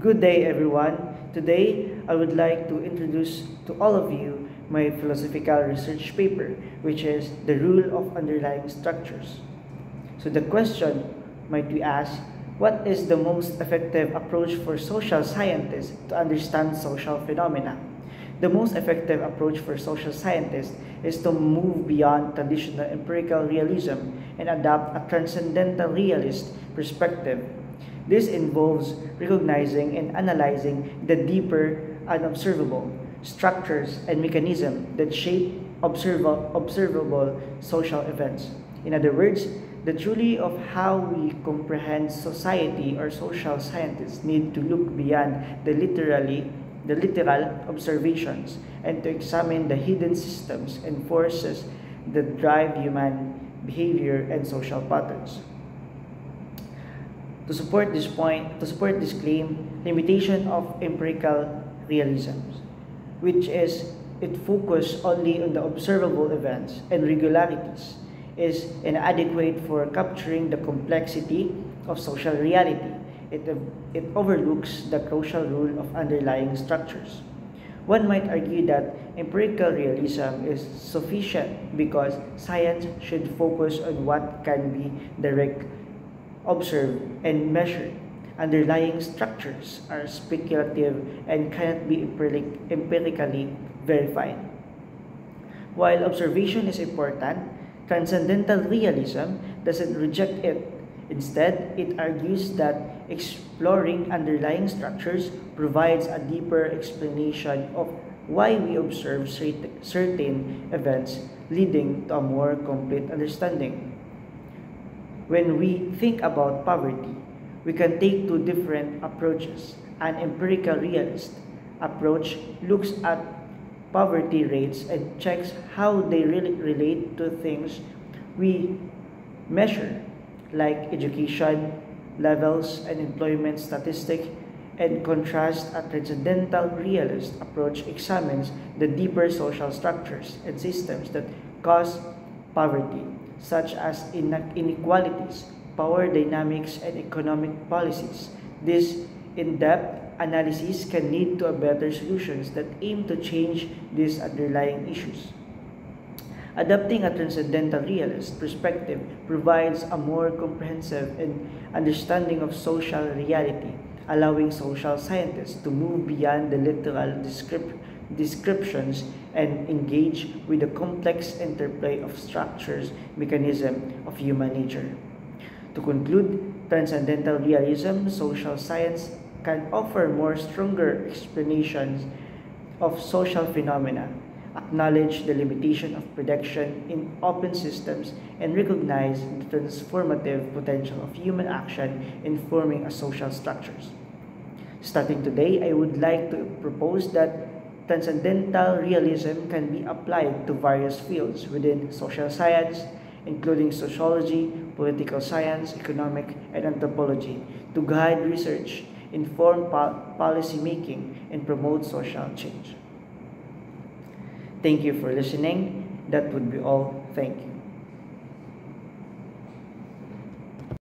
Good day, everyone. Today, I would like to introduce to all of you my philosophical research paper, which is The Rule of Underlying Structures. So the question might be asked, what is the most effective approach for social scientists to understand social phenomena? The most effective approach for social scientists is to move beyond traditional empirical realism and adopt a transcendental realist perspective. This involves recognizing and analyzing the deeper, unobservable structures and mechanisms that shape observable social events. In other words, the truly of how we comprehend society or social scientists need to look beyond the literal observations and to examine the hidden systems and forces that drive human behavior and social patterns. To support this claim, limitation of empirical realism, which is it focus only on the observable events and regularities, is inadequate for capturing the complexity of social reality. It overlooks the crucial rule of underlying structures. One might argue that empirical realism is sufficient because science should focus on what can be direct, observed, and measured. Underlying structures are speculative and cannot be empirically verified. While observation is important, transcendental realism doesn't reject it. Instead, it argues that exploring underlying structures provides a deeper explanation of why we observe certain events, leading to a more complete understanding. When we think about poverty, we can take two different approaches. An empirical realist approach looks at poverty rates and checks how they really relate to things we measure, like education levels and employment statistics, and contrast a transcendental realist approach examines the deeper social structures and systems that cause poverty, such as inequalities, power dynamics, and economic policies. This in-depth analysis can lead to better solutions that aim to change these underlying issues. Adopting a transcendental realist perspective provides a more comprehensive understanding of social reality, allowing social scientists to move beyond the literal descriptions and engage with the complex interplay of structures, mechanisms of human nature. To conclude, transcendental realism, social science can offer more stronger explanations of social phenomena, acknowledge the limitation of prediction in open systems, and recognize the transformative potential of human action in forming a social structures. Starting today, I would like to propose that transcendental realism can be applied to various fields within social science, including sociology, political science, economic, and anthropology, to guide research, inform policy making, and promote social change. Thank you for listening. That would be all. Thank you.